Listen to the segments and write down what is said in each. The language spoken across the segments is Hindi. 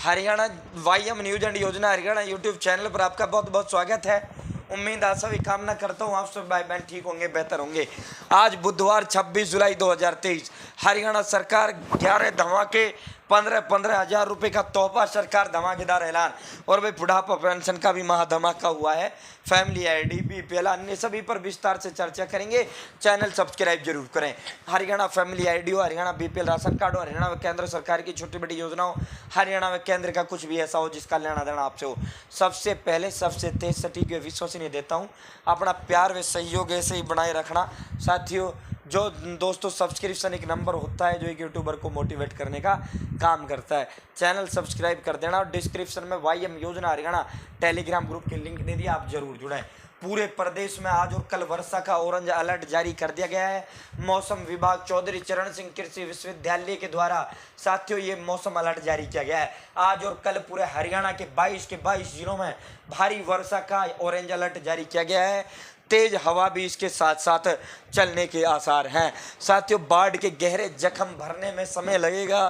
हरियाणा वाईएम न्यूज एंड योजना हरियाणा यूट्यूब चैनल पर आपका बहुत बहुत स्वागत है। उम्मीद आप सभी कामना करता हूँ आप सब भाई बहन ठीक होंगे, बेहतर होंगे। आज बुधवार 26 जुलाई 2023 हरियाणा सरकार 11 धमाके 15-15 हज़ार रुपये का तोहफा, सरकार धमाकेदार ऐलान। और भाई बुढ़ापा पेंशन का भी महाधमाका हुआ है। फैमिली आईडी, बीपीएल, अन्य सभी पर विस्तार से चर्चा करेंगे। चैनल सब्सक्राइब जरूर करें। हरियाणा फैमिली आईडी हो, हरियाणा बीपीएल राशन कार्ड हो, हरियाणा व केंद्र सरकार की छोटी बड़ी योजनाओं, हरियाणा व केंद्र का कुछ भी ऐसा हो जिसका लेना देना आपसे हो, सबसे पहले सबसे तेज सटीक व विश्वसनीय देता हूँ। अपना प्यार व सहयोग ऐसे ही बनाए रखना साथियों। जो दोस्तों सब्सक्रिप्शन एक नंबर होता है जो एक यूट्यूबर को मोटिवेट करने का काम करता है। चैनल सब्सक्राइब कर देना और डिस्क्रिप्शन में वाईएम योजना हरियाणा टेलीग्राम ग्रुप की लिंक दे दिया, आप जरूर जुड़ें। पूरे प्रदेश में आज और कल वर्षा का ऑरेंज अलर्ट जारी कर दिया गया है। मौसम विभाग चौधरी चरण सिंह कृषि विश्वविद्यालय के द्वारा साथियों ये मौसम अलर्ट जारी किया गया है। आज और कल पूरे हरियाणा के 22 जिलों में भारी वर्षा का ऑरेंज अलर्ट जारी किया गया है। तेज हवा भी इसके साथ साथ चलने के आसार हैं। साथियों बाढ़ के गहरे जख्म भरने में समय लगेगा।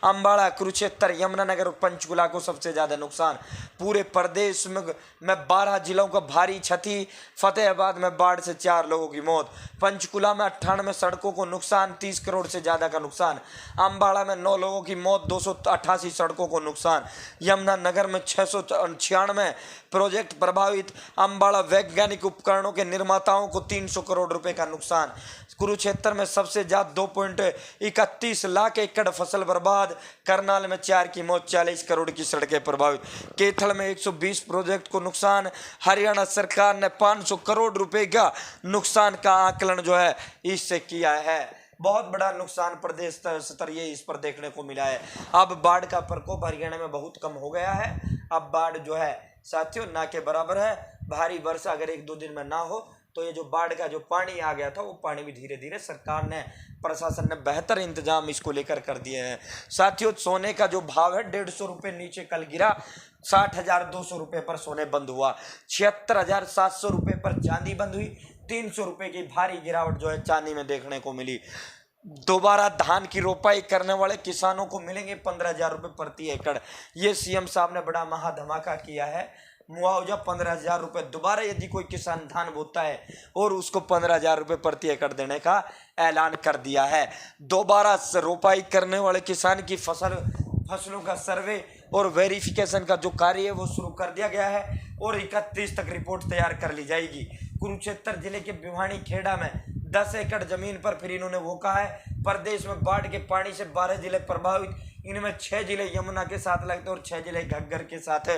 अंबाला, कुरुक्षेत्र, यमुनानगर और पंचकुला को सबसे ज़्यादा नुकसान। पूरे प्रदेश में 12 जिलों को भारी क्षति। फतेहाबाद में बाढ़ से 4 लोगों की मौत। पंचकुला में 98 सड़कों को नुकसान, 30 करोड़ से ज़्यादा का नुकसान। अंबाला में 9 लोगों की मौत, 288 सड़कों को नुकसान। यमुनानगर में 696 प्रोजेक्ट प्रभावित। अंबाला वैज्ञानिक उपकरणों के निर्माताओं को 300 करोड़ रुपए का नुकसान। कुरुक्षेत्र में सबसे ज्यादा 2.31 लाख एकड़ फसल बर्बाद। करनाल में 4 की मौत, 40 करोड़ की सड़कें प्रभावित। कैथल में 120 प्रोजेक्ट को नुकसान। हरियाणा सरकार ने 500 करोड़ रुपए का नुकसान का आकलन जो है इससे किया है। बहुत बड़ा नुकसान प्रदेश स्तर ये इस पर देखने को मिला है। अब बाढ़ का प्रकोप हरियाणा में बहुत कम हो गया है। अब बाढ़ जो है साथियों ना के बराबर है। भारी वर्षा अगर 1-2 दिन में ना हो तो ये जो बाढ़ का जो पानी आ गया था वो पानी भी धीरे धीरे सरकार ने, प्रशासन ने बेहतर इंतजाम इसको लेकर कर दिए हैं। साथियों सोने का जो भाव है 150 रुपये नीचे कल गिरा। 60,200 रुपये पर सोने बंद हुआ। 76,700 रुपये पर चांदी बंद हुई। 300 रुपये की भारी गिरावट जो है चांदी में देखने को मिली। दोबारा धान की रोपाई करने वाले किसानों को मिलेंगे 15,000 रुपये प्रति एकड़। ये सीएम साहब ने बड़ा महाधमाका किया है। मुआवजा 15,000 रुपये। दोबारा यदि कोई किसान धान बोता है और उसको 15,000 रुपये प्रति एकड़ देने का ऐलान कर दिया है। दोबारा रोपाई करने वाले किसान की फसलों का सर्वे और वेरिफिकेशन का जो कार्य है वो शुरू कर दिया गया है और 31 तक रिपोर्ट तैयार कर ली जाएगी। कुरुक्षेत्र जिले के भिवानी खेड़ा में 10 एकड़ जमीन पर फिर इन्होंने वो कहा है। प्रदेश में बाढ़ के पानी से 12 जिले प्रभावित। इनमें 6 जिले यमुना के साथ लगते और 6 जिले घग्गर के साथ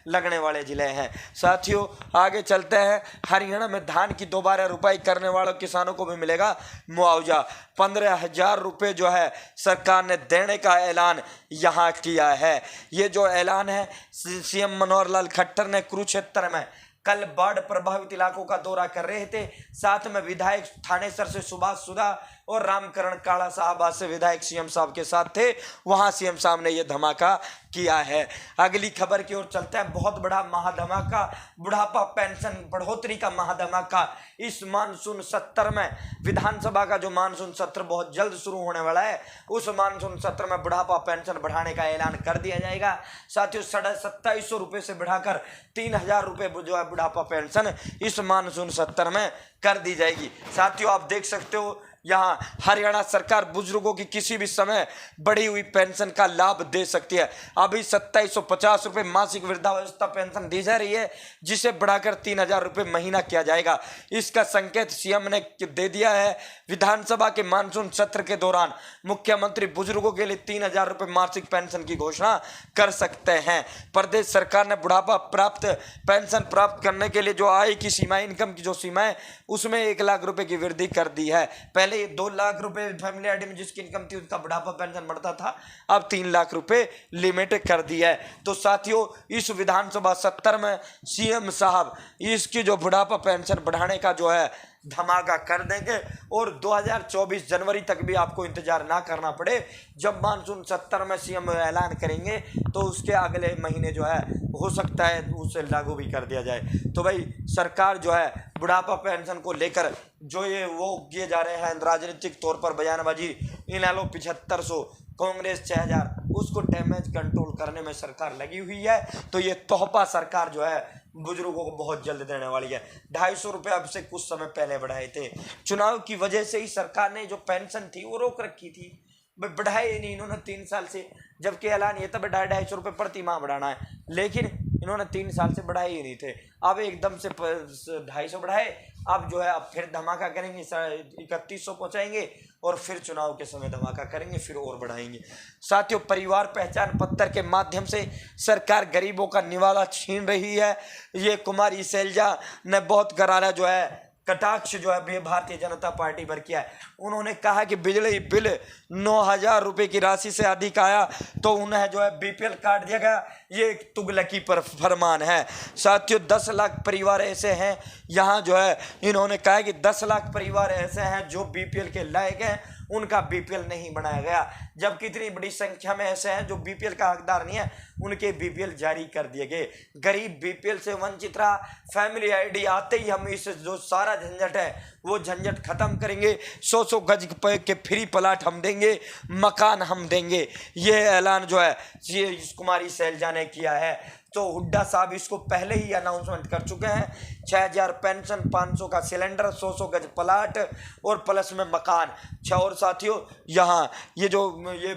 लगने वाले जिले हैं। साथियों आगे चलते हैं। हरियाणा में धान की दोबारा रुपाई करने वाले किसानों को भी मिलेगा मुआवजा। 15,000 रुपये जो है सरकार ने देने का ऐलान यहाँ किया है। ये जो ऐलान है सीएम मनोहर लाल खट्टर ने कुरुक्षेत्र में कल बाढ़ प्रभावित इलाकों का दौरा कर रहे थे। साथ में विधायक थानेसर से सुभाष सुधा और रामकरण काला साहब से विधायक सीएम साहब के साथ थे। वहां सीएम साहब ने यह धमाका किया है। अगली खबर की ओर चलते हैं। बहुत बड़ा महाधमाका, बुढ़ापा पेंशन बढ़ोतरी का महाधमाका। इस मानसून सत्र में विधानसभा का जो मानसून सत्र बहुत जल्द शुरू होने वाला है, उस मानसून सत्र में बुढ़ापा पेंशन बढ़ाने का ऐलान कर दिया जाएगा। साथियों 2750 रुपये से बढ़ाकर 3,000 रुपये जो है बुढ़ापा पेंशन इस मानसून सत्र में कर दी जाएगी। साथियों आप देख सकते हो यहाँ हरियाणा सरकार बुजुर्गों की किसी भी समय बढ़ी हुई पेंशन का लाभ दे सकती है। अभी 2750 रुपये मासिक वृद्धावस्था पेंशन दी जा रही है, जिसे बढ़ाकर 3,000 रुपये महीना किया जाएगा। इसका संकेत सीएम ने दे दिया है। विधानसभा के मानसून सत्र के दौरान मुख्यमंत्री बुजुर्गों के लिए 3,000 रुपये मासिक पेंशन की घोषणा कर सकते हैं। प्रदेश सरकार ने बुढ़ापा प्राप्त पेंशन प्राप्त करने के लिए जो आय की सीमा, इनकम की जो सीमा है उसमें 1 लाख रुपए की वृद्धि कर दी है। पहले 2 लाख रुपए फैमिली आईडी में जिसकी इनकम थी उसका बुढ़ापा पेंशन बढ़ता था, अब 3 लाख रुपए लिमिट कर दी है। तो साथियों इस विधानसभा सत्र में सीएम साहब इसकी जो बुढ़ापा पेंशन बढ़ाने का जो है धमाका कर देंगे और 2024 जनवरी तक भी आपको इंतजार ना करना पड़े। जब मानसून सत्र में सीएम ऐलान करेंगे तो उसके अगले महीने जो है हो सकता है उसे लागू भी कर दिया जाए। तो भाई सरकार जो है बुढ़ापा पेंशन को लेकर जो ये वो किए जा रहे हैं राजनीतिक तौर पर बयानबाजी, इनेलो 7500 कांग्रेस 6000, उसको डैमेज कंट्रोल करने में सरकार लगी हुई है। तो ये तोहफा सरकार जो है बुजुर्गों को बहुत जल्द देने वाली है। 250 रुपये अब से कुछ समय पहले बढ़ाए थे, चुनाव की वजह से ही सरकार ने जो पेंशन थी वो रोक रखी थी, बढ़ाए नहीं इन्होंने 3 साल से, जबकि ऐलान ये था 250 रुपये प्रति माह बढ़ाना है, लेकिन इन्होंने 3 साल से बढ़ाए ही नहीं थे। अब एकदम से 250 बढ़ाए, अब जो है अब फिर धमाका करेंगे, 3100 पहुंचाएंगे और फिर चुनाव के समय धमाका करेंगे, फिर और बढ़ाएंगे। साथियों, परिवार पहचान पत्र के माध्यम से सरकार गरीबों का निवाला छीन रही है। ये कुमारी शैलजा ने बहुत करारा जो है कटाक्ष जो है भारतीय जनता पार्टी पर किया है। उन्होंने कहा कि बिजली बिल 9000 रुपये की राशि से अधिक आया तो उन्हें जो है बीपीएल कार्ड दिया गया। ये एक तुगलकी पर फरमान है। साथियों, 10 लाख परिवार ऐसे हैं, यहाँ जो है इन्होंने कहा कि 10 लाख परिवार ऐसे हैं जो बीपीएल के लायक हैं, उनका बीपीएल नहीं बनाया गया, जबकि इतनी बड़ी संख्या में ऐसे हैं जो बीपीएल का हकदार नहीं है, उनके बीपीएल जारी कर दिए गए। गरीब बीपीएल से वंचित रहा। फैमिली आईडी आते ही हम इस जो सारा झंझट है वो झंझट खत्म करेंगे। 100 गज के फ्री प्लाट हम देंगे, मकान हम देंगे। ये ऐलान जो है ये कुमारी शैलजा ने किया है। तो हुड्डा साहब इसको पहले ही अनाउंसमेंट कर चुके हैं। 6000 पेंशन, 500 का सिलेंडर, 100 गज प्लाट और प्लस में मकान। और साथियों, यहाँ ये जो ये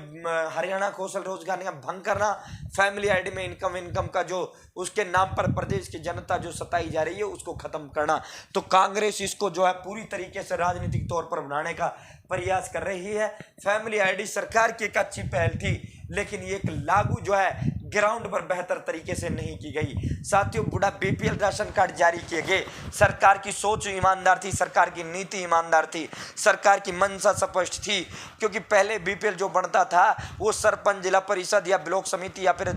हरियाणा कौशल रोजगार निगम भंग करना, फैमिली आईडी में इनकम का जो उसके नाम पर प्रदेश की जनता जो सताई जा रही है उसको खत्म करना। तो कांग्रेस इसको जो है पूरी तरीके से राजनीतिक तौर पर बनाने का प्रयास कर रही है। फैमिली आईडी सरकार की एक अच्छी पहल थी, लेकिन ये एक लागू जो है ग्राउंड पर बेहतर तरीके से नहीं की गई। साथियों, बुढ़ा बीपीएल राशन कार्ड जारी किए गए। सरकार की सोच ईमानदार थी, सरकार की नीति ईमानदार थी, सरकार की मंशा स्पष्ट थी। क्योंकि पहले बीपीएल जो बनता था वो सरपंच, जिला परिषद या ब्लॉक समिति या फिर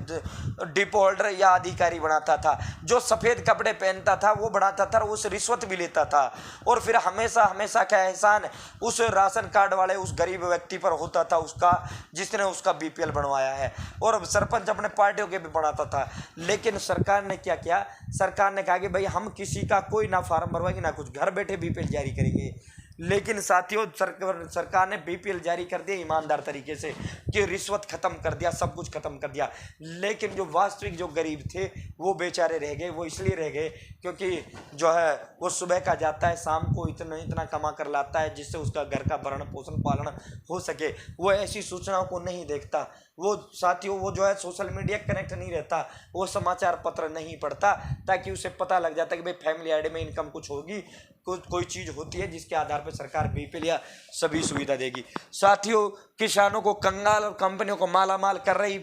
डिपो होल्डर या अधिकारी बनाता था। जो सफ़ेद कपड़े पहनता था वो बनाता था, उस रिश्वत भी लेता था, और फिर हमेशा का एहसान उस राशन कार्ड वाले उस गरीब व्यक्ति पर होता था, उसका जिसने उसका बीपीएल बनवाया है। और सरपंच अपने पार्टियों के भी बनाता था। लेकिन सरकार ने क्या किया? सरकार ने कहा कि भाई हम किसी का कोई ना फार्म भरवाएंगे ना कुछ, घर बैठे बीपीएल जारी करेंगे। लेकिन साथियों, सरकार ने बीपीएल जारी कर दिया ईमानदार तरीके से, कि रिश्वत खत्म कर दिया, सब कुछ खत्म कर दिया। लेकिन जो वास्तविक जो गरीब थे वो बेचारे रह गए। वो इसलिए रह गए क्योंकि जो है वो सुबह का जाता है, शाम को इतना कमा कर लाता है जिससे उसका घर का भरण पोषण पालन हो सके। वो ऐसी सूचनाओं को नहीं देखता। वो साथियों, वो जो है सोशल मीडिया कनेक्ट नहीं रहता, वो समाचार पत्र नहीं पढ़ता, ताकि उसे पता लग जाता कि भाई फैमिली आईडी में इनकम कुछ होगी, कोई चीज़ होती है जिसके आधार पर सरकार बीपीएल या सभी सुविधा देगी। साथियों, किसानों को कंगाल और कंपनियों को मालामाल कर रही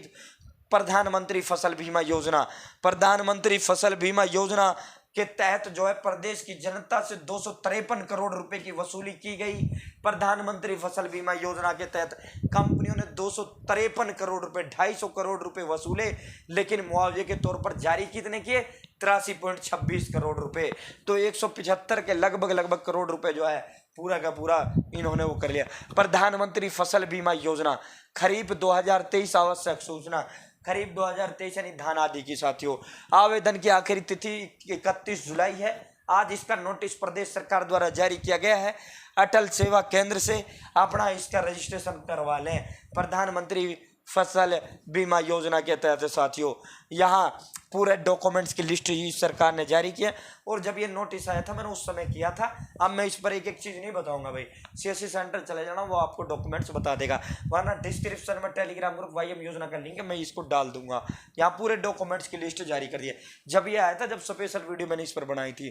प्रधानमंत्री फसल बीमा योजना। प्रधानमंत्री फसल बीमा योजना के तहत जो है प्रदेश की जनता से 253 करोड़ रुपए की वसूली की गई। प्रधानमंत्री फसल बीमा योजना के तहत कंपनियों ने 253 करोड़ रुपए, 250 करोड़ रुपए वसूले, लेकिन मुआवजे के तौर पर जारी कितने किए? 83.26 करोड़ रुपए। तो 175 के लगभग करोड़ रुपए जो है पूरा का पूरा इन्होंने वो कर लिया। प्रधानमंत्री फसल बीमा योजना खरीफ 2023 आवश्यक सूचना, खरीफ 2023 यानी धान आदि की। साथियों, आवेदन की आखिरी तिथि 31 जुलाई है। आज इसका नोटिस प्रदेश सरकार द्वारा जारी किया गया है। अटल सेवा केंद्र से अपना इसका रजिस्ट्रेशन करवा लें। प्रधानमंत्री फसल बीमा योजना के तहत साथियों, यहाँ पूरे डॉक्यूमेंट्स की लिस्ट ही सरकार ने जारी किया। और जब ये नोटिस आया था मैंने उस समय किया था। अब मैं इस पर एक चीज़ नहीं बताऊंगा भाई, सीएससी सेंटर चले जाना, वो आपको डॉक्यूमेंट्स बता देगा। वरना डिस्क्रिप्शन में टेलीग्राम ग्रुप वाईएम योजना का लिंक है, मैं इसको डाल दूंगा। यहाँ पूरे डॉक्यूमेंट्स की लिस्ट जारी कर दी है। जब ये आया था, जब स्पेशल वीडियो मैंने इस पर बनाई थी।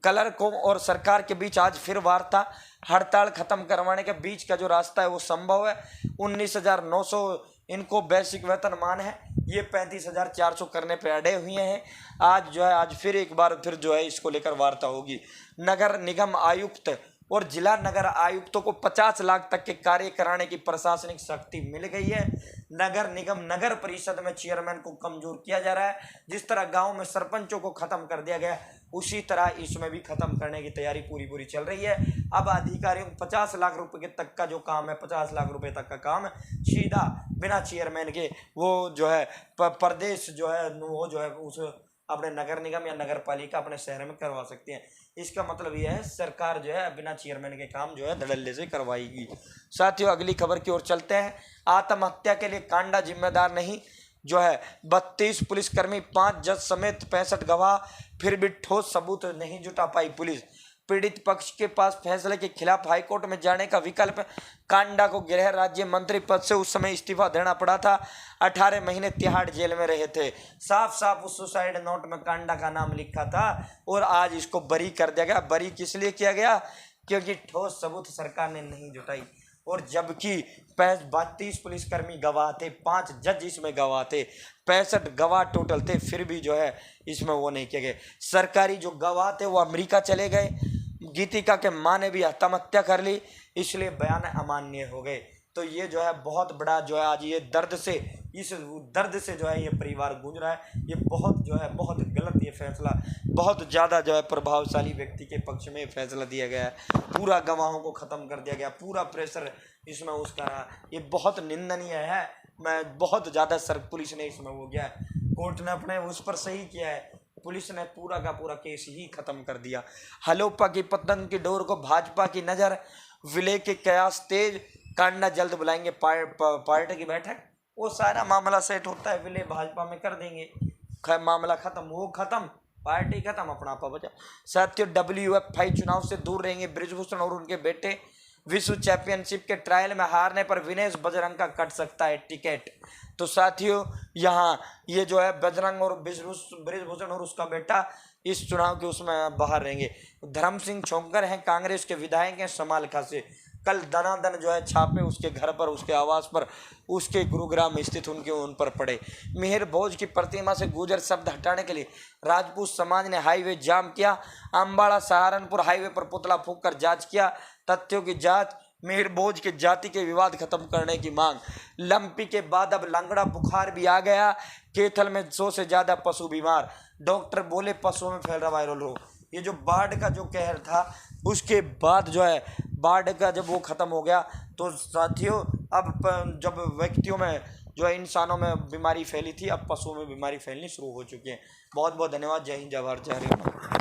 क्लर्कों और सरकार के बीच आज फिर वार्ता। हड़ताल खत्म करवाने के बीच का जो रास्ता है वो संभव है। 19,900 इनको बेसिक वेतन मान है, ये 35,400 करने पे अड़े हुए हैं। आज जो है आज फिर एक बार फिर जो है इसको लेकर वार्ता होगी। नगर निगम आयुक्त और जिला नगर आयुक्तों को 50 लाख तक के कार्य कराने की प्रशासनिक शक्ति मिल गई है। नगर निगम नगर परिषद में चेयरमैन को कमजोर किया जा रहा है। जिस तरह गांव में सरपंचों को खत्म कर दिया गया, उसी तरह इसमें भी खत्म करने की तैयारी पूरी चल रही है। अब अधिकारियों को 50 लाख रुपए के तक का जो काम है, 50 लाख रुपए तक का काम सीधा बिना चेयरमैन के वो जो है प्रदेश जो है वो जो है उस अपने नगर निगम या नगर पालिका अपने शहर में करवा सकती है। इसका मतलब यह है सरकार जो है बिना चेयरमैन के काम जो है धड़ल्ले से करवाएगी। साथियों, अगली खबर की ओर चलते हैं। आत्महत्या के लिए कांडा जिम्मेदार नहीं, जो है 32 पुलिसकर्मी 5 जज समेत 65 गवाह, फिर भी ठोस सबूत नहीं जुटा पाई पुलिस। पीड़ित पक्ष के पास फैसले के खिलाफ हाईकोर्ट में जाने का विकल्प। कांडा को गृह राज्य मंत्री पद से उस समय इस्तीफा देना पड़ा था। 18 महीने तिहाड़ जेल में रहे थे। साफ साफ उस सुसाइड नोट में कांडा का नाम लिखा था और आज इसको बरी कर दिया गया। बरी किस लिए किया गया? क्योंकि ठोस सबूत सरकार ने नहीं जुटाई। और जबकि 32 पुलिसकर्मी गवाह थे, 5 जज इसमें गवाह थे, 65 गवाह टोटल थे, फिर भी जो है इसमें वो नहीं किए गए। सरकारी जो गवाह थे वो अमेरिका चले गए। गीतिका के माँ ने भी आत्महत्या कर ली, इसलिए बयान अमान्य हो गए। तो ये जो है बहुत बड़ा जो है आज ये इस दर्द से जो है ये परिवार गूंज रहा है। ये बहुत जो है बहुत गलत ये फैसला, बहुत ज़्यादा जो है प्रभावशाली व्यक्ति के पक्ष में फैसला दिया गया है। पूरा गवाहों को ख़त्म कर दिया गया, पूरा प्रेशर इसमें उसका रहा। ये बहुत निंदनीय है। मैं बहुत ज़्यादा पुलिस ने इसमें हो गया है। कोर्ट ने अपने उस पर सही किया है। पुलिस ने पूरा का पूरा केस ही खत्म कर दिया। हलोपा की पतंग की डोर को भाजपा की नज़र, विलय के कयास तेज। कांडा जल्द बुलाएंगे पार्टी की बैठक। वो सारा मामला सेट होता है, विलय भाजपा में कर देंगे, मामला खत्म, वो खत्म, पार्टी खत्म, अपना आपा बचा। साथियों, WFI चुनाव से दूर रहेंगे बृजभूषण और उनके बेटे। विश्व चैंपियनशिप के ट्रायल में हारने पर विनेश बजरंग का कट सकता है टिकट। तो साथियों, यहाँ ये जो है बजरंग और बृजभूषण और उसका बेटा इस चुनाव के उसमें बाहर रहेंगे। धर्म सिंह छोंकर हैं, कांग्रेस के विधायक हैं समालखा से। कल दनादन जो है छापे उसके घर पर, उसके आवास पर, उसके गुरुग्राम स्थित उन पर पड़े। मिहिर भोज की प्रतिमा से गुर्जर शब्द हटाने के लिए राजपूत समाज ने हाईवे जाम किया। अम्बाड़ा सहारनपुर हाईवे पर पुतला फूंक कर जांच किया। तथ्यों की जांच, मिहिर भोज के जाति के विवाद खत्म करने की मांग। लंपी के बाद अब लंगड़ा बुखार भी आ गया। कैथल में 100 से ज़्यादा पशु बीमार। डॉक्टर बोले पशुओं में फैल रहा वायरल रोग। ये जो बाढ़ का जो कहर था, उसके बाद जो है बाढ़ का जब वो ख़त्म हो गया तो साथियों अब जब व्यक्तियों में जो है इंसानों में बीमारी फैली थी, अब पशुओं में बीमारी फैलनी शुरू हो चुकी है। बहुत बहुत धन्यवाद। जय हिंद, जय भारत, जय हरियाणा।